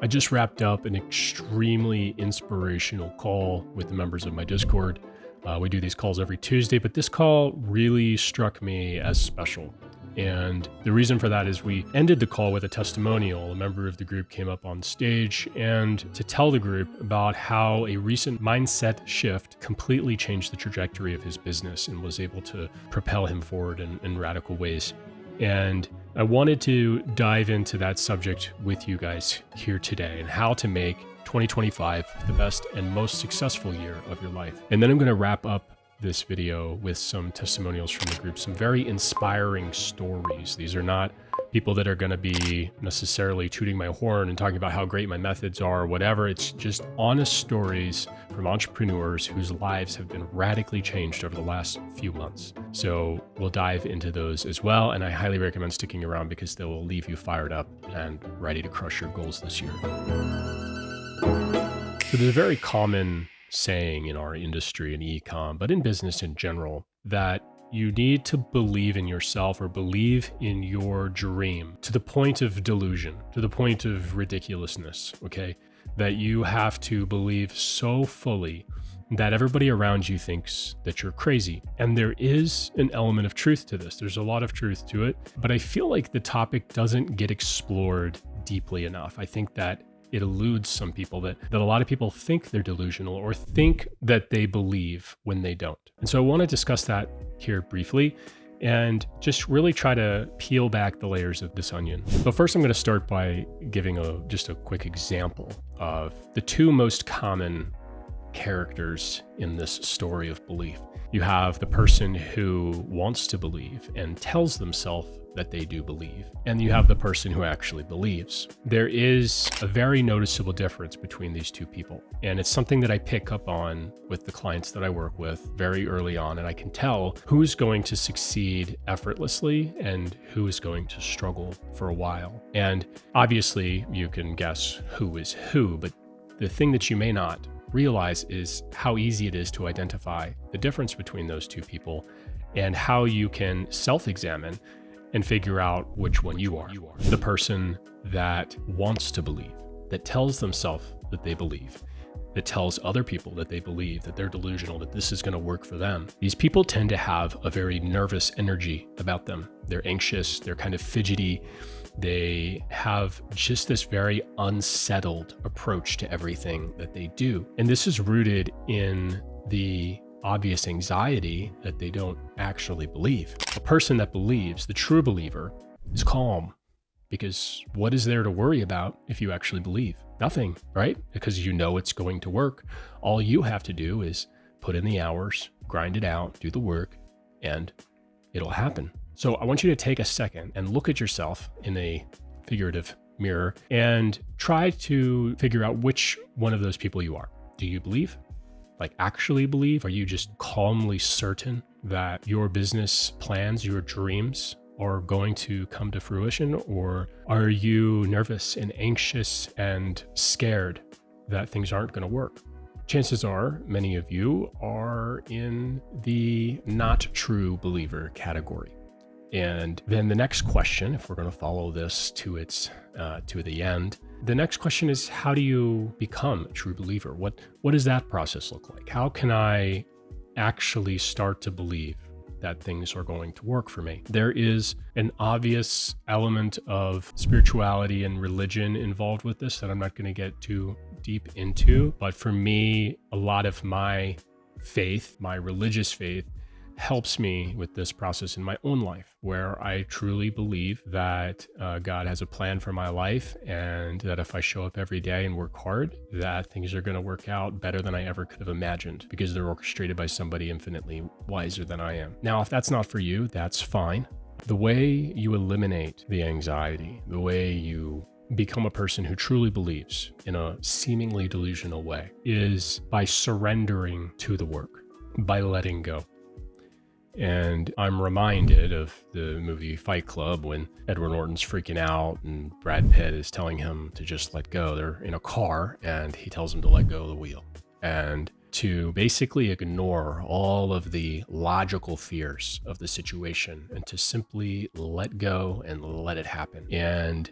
I just wrapped up an extremely inspirational call with the members of my Discord. We do these calls every Tuesday, but this call really struck me as special. And the reason for that is we ended the call with a testimonial. A member of the group came up on stage and to tell the group about how a recent mindset shift completely changed the trajectory of his business and was able to propel him forward in radical ways. And I wanted to dive into that subject with you guys here today and how to make 2025 the best and most successful year of your life. And then I'm going to wrap up this video with some testimonials from the group, some very inspiring stories. These are not people that are going to be necessarily tooting my horn and talking about how great my methods are or whatever. It's just honest stories from entrepreneurs whose lives have been radically changed over the last few months. So we'll dive into those as well. And I highly recommend sticking around because they will leave you fired up and ready to crush your goals this year. So there's a very common saying in our industry in e-com, but in business in general, that you need to believe in yourself or believe in your dream to the point of delusion, to the point of ridiculousness, okay? That you have to believe so fully that everybody around you thinks that you're crazy. And there is an element of truth to this. There's a lot of truth to it, but I feel like the topic doesn't get explored deeply enough. I think that it eludes some people, that a lot of people think they're delusional or think that they believe when they don't. And so I want to discuss that here briefly and just really try to peel back the layers of this onion. But first, I'm going to start by giving just a quick example of the two most common characters in this story of belief. You have the person who wants to believe and tells themselves that they do believe, and you have the person who actually believes. There is a very noticeable difference between these two people, and it's something that I pick up on with the clients that I work with very early on, and I can tell who's going to succeed effortlessly and who is going to struggle for a while. And obviously you can guess who is who, but the thing that you may not realize is how easy it is to identify the difference between those two people and how you can self-examine and figure out which one you are. The person that wants to believe, that tells themselves that they believe, that tells other people that they believe, that they're delusional, that this is going to work for them. These people tend to have a very nervous energy about them. They're anxious, they're kind of fidgety. They have just this very unsettled approach to everything that they do. And this is rooted in the obvious anxiety that they don't actually believe. A person that believes, the true believer, is calm, because what is there to worry about if you actually believe? Nothing, right? Because you know it's going to work. All you have to do is put in the hours, grind it out, do the work, and it'll happen. So I want you to take a second and look at yourself in a figurative mirror and try to figure out which one of those people you are. Do you believe? Like actually believe? Are you just calmly certain that your business plans, your dreams are going to come to fruition? Or are you nervous and anxious and scared that things aren't going to work? Chances are many of you are in the not true believer category. And then the next question, if we're going to follow this to the end, the next question is, how do you become a true believer? What does that process look like? How can I actually start to believe that things are going to work for me? There is an obvious element of spirituality and religion involved with this that I'm not going to get too deep into. But for me, a lot of my faith, my religious faith, helps me with this process in my own life, where I truly believe that God has a plan for my life, and that if I show up every day and work hard, that things are going to work out better than I ever could have imagined, because they're orchestrated by somebody infinitely wiser than I am. Now, if that's not for you, that's fine. The way you eliminate the anxiety, the way you become a person who truly believes in a seemingly delusional way, is by surrendering to the work, by letting go. And I'm reminded of the movie Fight Club when Edward Norton's freaking out and Brad Pitt is telling him to just let go. They're in a car and he tells him to let go of the wheel and to basically ignore all of the logical fears of the situation and to simply let go and let it happen. And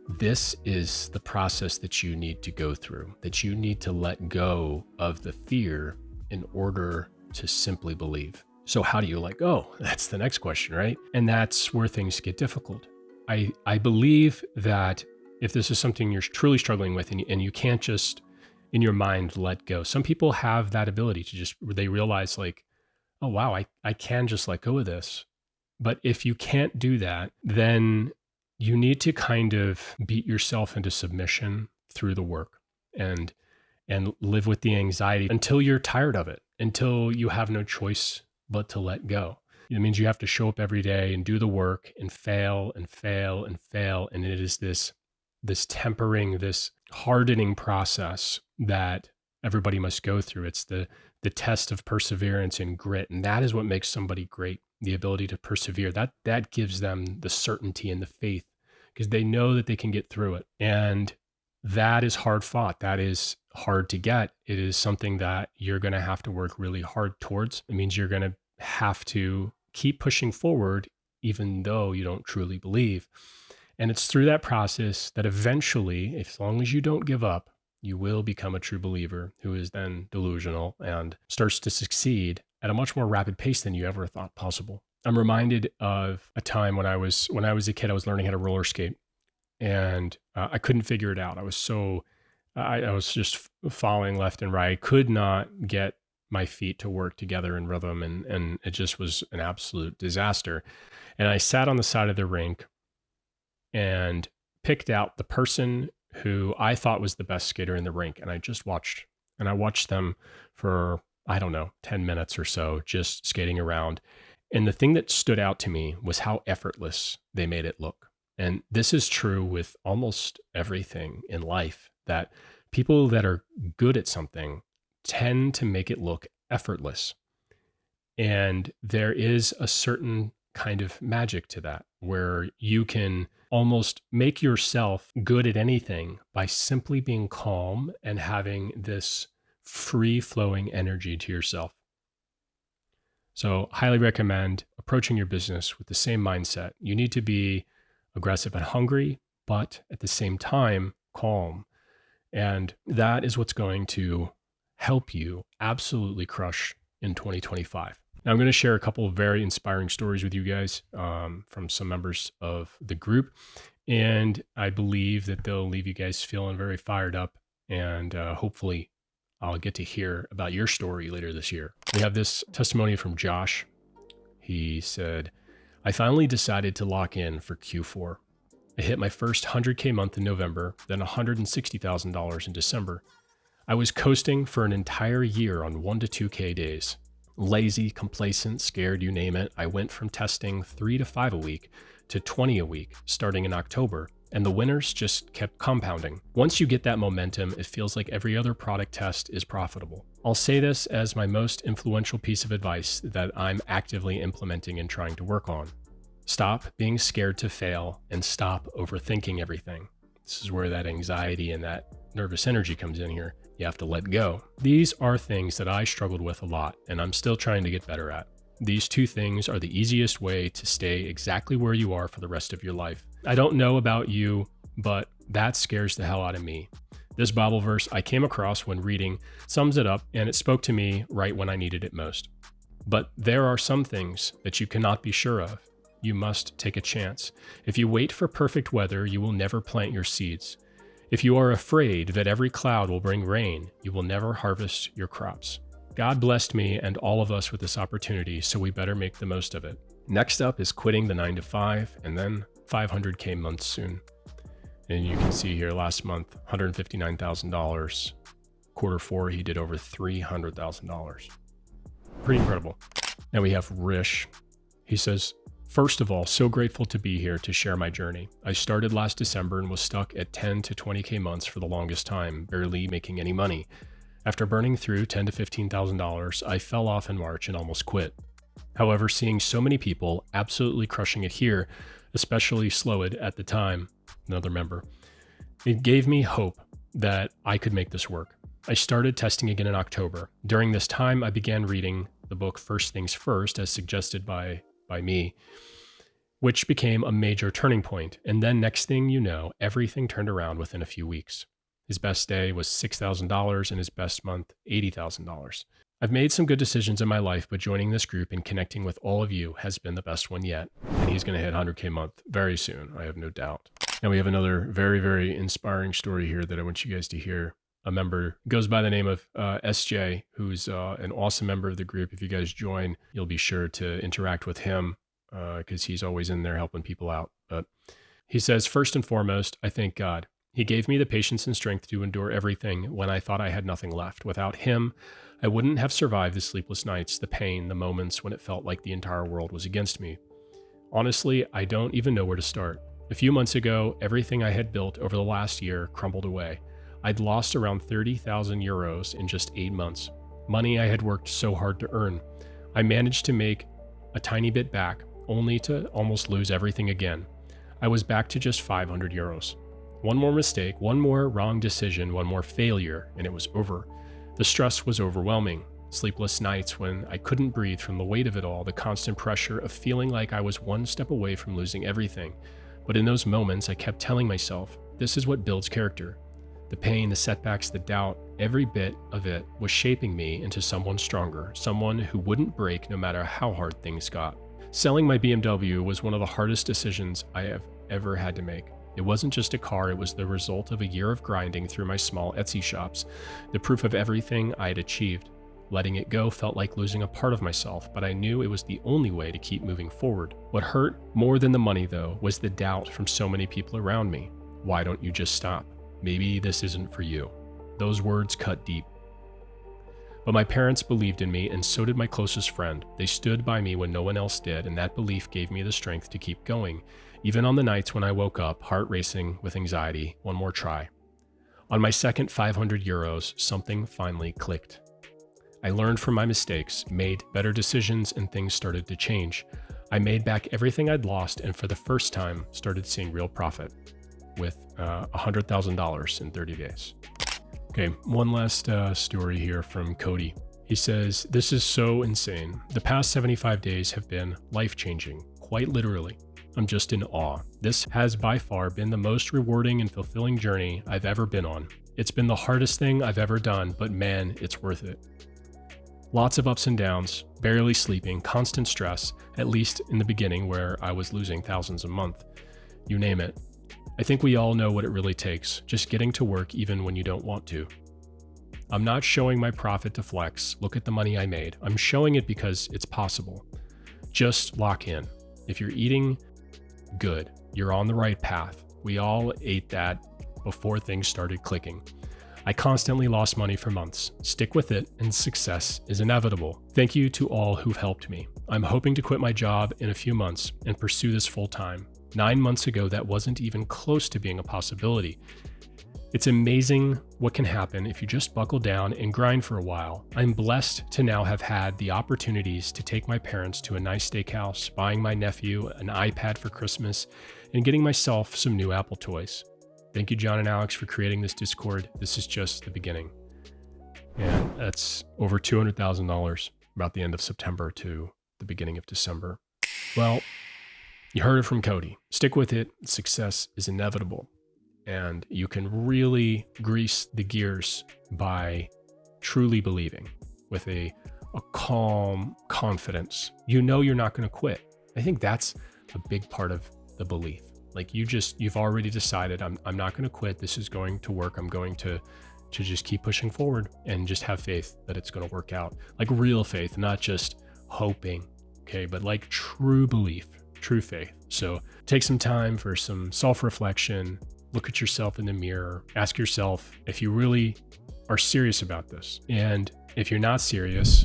This is the process that you need to go through, that you need to let go of the fear in order to simply believe. So how do you let go? That's the next question, right? And that's where things get difficult. I believe that if this is something you're truly struggling with and you can't just in your mind let go, some people have that ability to just, they realize like, oh, wow, I can just let go of this. But if you can't do that, then you need to kind of beat yourself into submission through the work and live with the anxiety until you're tired of it, until you have no choice but to let go. It means you have to show up every day and do the work and fail and fail and fail. And it is this tempering, this hardening process that everybody must go through. It's the test of perseverance and grit. And that is what makes somebody great. The ability to persevere, that gives them the certainty and the faith because they know that they can get through it. And that is hard fought. That is hard to get. It is something that you're going to have to work really hard towards. It means you're going to have to keep pushing forward, even though you don't truly believe. And it's through that process that eventually, as long as you don't give up, you will become a true believer who is then delusional and starts to succeed at a much more rapid pace than you ever thought possible. I'm reminded of a time when I was a kid, I was learning how to roller skate and I couldn't figure it out. I was just falling left and right. I could not get my feet to work together in rhythm and it just was an absolute disaster. And I sat on the side of the rink and picked out the person who I thought was the best skater in the rink. And I just watched, and I watched them for, I don't know, 10 minutes or so, just skating around. And the thing that stood out to me was how effortless they made it look. And this is true with almost everything in life, that people that are good at something tend to make it look effortless. And there is a certain kind of magic to that, where you can almost make yourself good at anything by simply being calm and having this free flowing energy to yourself. So highly recommend approaching your business with the same mindset. You need to be aggressive and hungry, but at the same time, calm. And that is what's going to help you absolutely crush in 2025. Now, I'm going to share a couple of very inspiring stories with you guys from some members of the group. And I believe that they'll leave you guys feeling very fired up. And hopefully I'll get to hear about your story later this year. We have this testimony from Josh. He said, I finally decided to lock in for Q4. I hit my first 100K month in November, then $160,000 in December. I was coasting for an entire year on 1 to 2K days. Lazy, complacent, scared, you name it. I went from testing 3 to 5 a week to 20 a week starting in October, and the winners just kept compounding. Once you get that momentum, it feels like every other product test is profitable. I'll say this as my most influential piece of advice that I'm actively implementing and trying to work on. Stop being scared to fail and stop overthinking everything. This is where that anxiety and that nervous energy comes in here. You have to let go. These are things that I struggled with a lot, and I'm still trying to get better at. These two things are the easiest way to stay exactly where you are for the rest of your life. I don't know about you, but that scares the hell out of me. This Bible verse I came across when reading sums it up, and it spoke to me right when I needed it most. But there are some things that you cannot be sure of. You must take a chance. If you wait for perfect weather, you will never plant your seeds. If you are afraid that every cloud will bring rain, you will never harvest your crops. God blessed me and all of us with this opportunity, so we better make the most of it. Next up is quitting the 9 to 5 and then 500K months soon. And you can see here last month, $159,000. Q4, he did over $300,000. Pretty incredible. Now we have Rish. He says, first of all, so grateful to be here to share my journey. I started last December and was stuck at 10 to 20K months for the longest time, barely making any money. After burning through $10,000 to $15,000, I fell off in March and almost quit. However, seeing so many people absolutely crushing it here, especially Slowed at the time, another member, it gave me hope that I could make this work. I started testing again in October. During this time, I began reading the book First Things First, as suggested by me. which became a major turning point. And then next thing you know, everything turned around within a few weeks. His best day was $6,000 and his best month, $80,000. I've made some good decisions in my life, but joining this group and connecting with all of you has been the best one yet. And he's going to hit 100K a month very soon, I have no doubt. Now we have another very, very inspiring story here that I want you guys to hear. A member goes by the name of SJ, who's an awesome member of the group. If you guys join, you'll be sure to interact with him because he's always in there helping people out. But he says, first and foremost, I thank God. He gave me the patience and strength to endure everything when I thought I had nothing left. Without him, I wouldn't have survived the sleepless nights, the pain, the moments when it felt like the entire world was against me. Honestly, I don't even know where to start. A few months ago, everything I had built over the last year crumbled away. I'd lost around 30,000 euros in just 8 months. Money I had worked so hard to earn. I managed to make a tiny bit back, only to almost lose everything again. I was back to just 500 euros. One more mistake, one more wrong decision, one more failure, and it was over. The stress was overwhelming. Sleepless nights when I couldn't breathe from the weight of it all, the constant pressure of feeling like I was one step away from losing everything. But in those moments, I kept telling myself, this is what builds character. The pain, the setbacks, the doubt, every bit of it was shaping me into someone stronger, someone who wouldn't break no matter how hard things got. Selling my BMW was one of the hardest decisions I have ever had to make. It wasn't just a car, it was the result of a year of grinding through my small Etsy shops, the proof of everything I had achieved. Letting it go felt like losing a part of myself, but I knew it was the only way to keep moving forward. What hurt more than the money, though, was the doubt from so many people around me. Why don't you just stop? Maybe this isn't for you. Those words cut deep. But my parents believed in me, and so did my closest friend. They stood by me when no one else did, and that belief gave me the strength to keep going. Even on the nights when I woke up, heart racing with anxiety, one more try. On my second 500 euros, something finally clicked. I learned from my mistakes, made better decisions, and things started to change. I made back everything I'd lost, and for the first time, started seeing real profit with $100,000 in 30 days. Okay, one last story here from Cody. He says, this is so insane. The past 75 days have been life-changing, quite literally. I'm just in awe. This has by far been the most rewarding and fulfilling journey I've ever been on. It's been the hardest thing I've ever done, but man, it's worth it. Lots of ups and downs, barely sleeping, constant stress, at least in the beginning where I was losing thousands a month. You name it. I think we all know what it really takes, just getting to work even when you don't want to. I'm not showing my profit to flex, look at the money I made. I'm showing it because it's possible. Just lock in. If you're eating good, you're on the right path. We all ate that before things started clicking. I constantly lost money for months. Stick with it, and success is inevitable. Thank you to all who've helped me. I'm hoping to quit my job in a few months and pursue this full time. 9 months ago, that wasn't even close to being a possibility. It's amazing what can happen if you just buckle down and grind for a while. I'm blessed to now have had the opportunities to take my parents to a nice steakhouse, buying my nephew an iPad for Christmas, and getting myself some new Apple toys. Thank you, John and Alex, for creating this Discord. This is just the beginning. And that's over $200,000 about the end of September to the beginning of December. Well, you heard it from Cody. Stick with it. Success is inevitable. And you can really grease the gears by truly believing with a calm confidence. You know you're not going to quit. I think that's a big part of the belief. Like you've already decided, I'm not going to quit. This is going to work. I'm going to just keep pushing forward and just have faith that it's going to work out. Like real faith, not just hoping, okay, but like true belief, true faith. So take some time for some self-reflection, look at yourself in the mirror, ask yourself if you really are serious about this. And if you're not serious,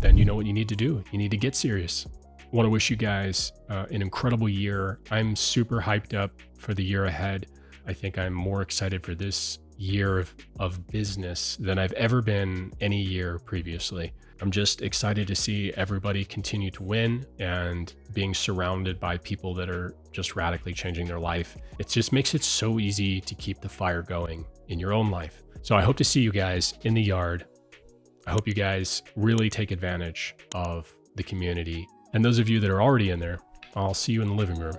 then you know what you need to do. You need to get serious. I want to wish you guys an incredible year. I'm super hyped up for the year ahead. I think I'm more excited for this year of business than I've ever been any year previously. I'm just excited to see everybody continue to win and being surrounded by people that are just radically changing their life. It just makes it so easy to keep the fire going in your own life. So I hope to see you guys in the yard. I hope you guys really take advantage of the community. And those of you that are already in there, I'll see you in the living room.